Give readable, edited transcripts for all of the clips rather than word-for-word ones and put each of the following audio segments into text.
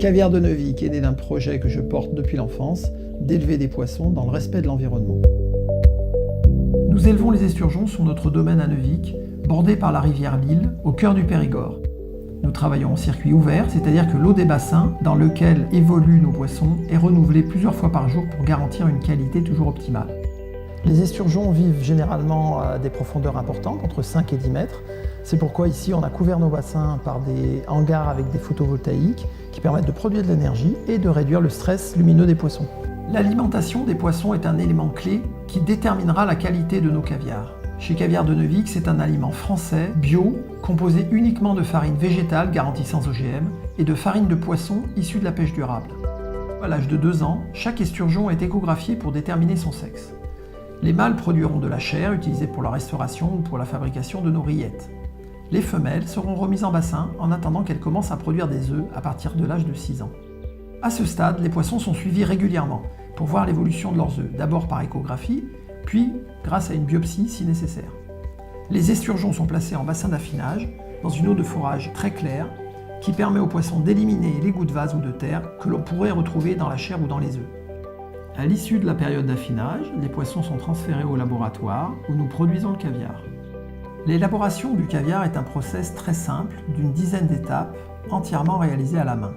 Caviar de Neuvic est né d'un projet que je porte depuis l'enfance, d'élever des poissons dans le respect de l'environnement. Nous élevons les esturgeons sur notre domaine à Neuvic, bordé par la rivière Lille, au cœur du Périgord. Nous travaillons en circuit ouvert, c'est-à-dire que l'eau des bassins dans lequel évoluent nos poissons est renouvelée plusieurs fois par jour pour garantir une qualité toujours optimale. Les esturgeons vivent généralement à des profondeurs importantes, entre 5 et 10 mètres. C'est pourquoi ici on a couvert nos bassins par des hangars avec des photovoltaïques qui permettent de produire de l'énergie et de réduire le stress lumineux des poissons. L'alimentation des poissons est un élément clé qui déterminera la qualité de nos caviars. Chez Caviar de Neuvic, c'est un aliment français, bio, composé uniquement de farine végétale garantie sans OGM et de farine de poisson issue de la pêche durable. À l'âge de 2 ans, chaque esturgeon est échographié pour déterminer son sexe. Les mâles produiront de la chair utilisée pour la restauration ou pour la fabrication de nos rillettes. Les femelles seront remises en bassin en attendant qu'elles commencent à produire des œufs à partir de l'âge de 6 ans. À ce stade, les poissons sont suivis régulièrement pour voir l'évolution de leurs œufs, d'abord par échographie, puis grâce à une biopsie si nécessaire. Les esturgeons sont placés en bassin d'affinage, dans une eau de forage très claire, qui permet aux poissons d'éliminer les gouttes de vase ou de terre que l'on pourrait retrouver dans la chair ou dans les œufs. À l'issue de la période d'affinage, les poissons sont transférés au laboratoire où nous produisons le caviar. L'élaboration du caviar est un process très simple d'une dizaine d'étapes, entièrement réalisées à la main.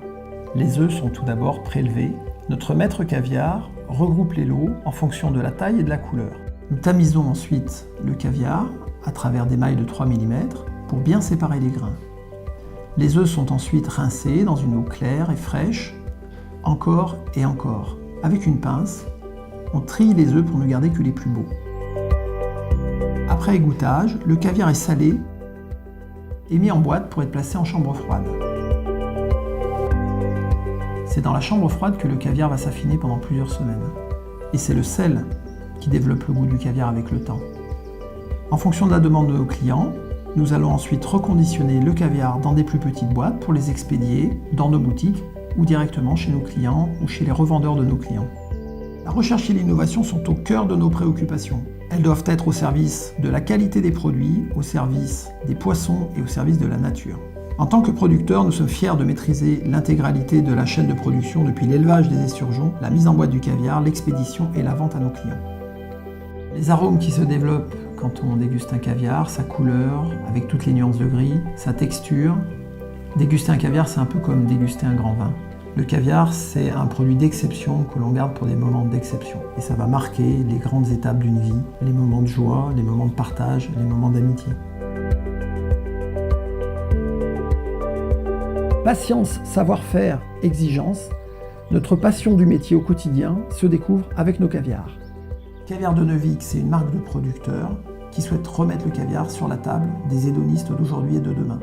Les œufs sont tout d'abord prélevés. Notre maître caviar regroupe les lots en fonction de la taille et de la couleur. Nous tamisons ensuite le caviar à travers des mailles de 3 mm pour bien séparer les grains. Les œufs sont ensuite rincés dans une eau claire et fraîche, encore et encore. Avec une pince, on trie les œufs pour ne garder que les plus beaux. Après égouttage, le caviar est salé et mis en boîte pour être placé en chambre froide. C'est dans la chambre froide que le caviar va s'affiner pendant plusieurs semaines. Et c'est le sel qui développe le goût du caviar avec le temps. En fonction de la demande de nos clients, nous allons ensuite reconditionner le caviar dans des plus petites boîtes pour les expédier dans nos boutiques ou directement chez nos clients ou chez les revendeurs de nos clients. La recherche et l'innovation sont au cœur de nos préoccupations. Elles doivent être au service de la qualité des produits, au service des poissons et au service de la nature. En tant que producteurs, nous sommes fiers de maîtriser l'intégralité de la chaîne de production depuis l'élevage des esturgeons, la mise en boîte du caviar, l'expédition et la vente à nos clients. Les arômes qui se développent quand on déguste un caviar, sa couleur, avec toutes les nuances de gris, sa texture. Déguster un caviar, c'est un peu comme déguster un grand vin. Le caviar, c'est un produit d'exception que l'on garde pour des moments d'exception. Et ça va marquer les grandes étapes d'une vie, les moments de joie, les moments de partage, les moments d'amitié. Patience, savoir-faire, exigence, notre passion du métier au quotidien se découvre avec nos caviars. Caviar de Neuvic, c'est une marque de producteurs qui souhaite remettre le caviar sur la table des hédonistes d'aujourd'hui et de demain.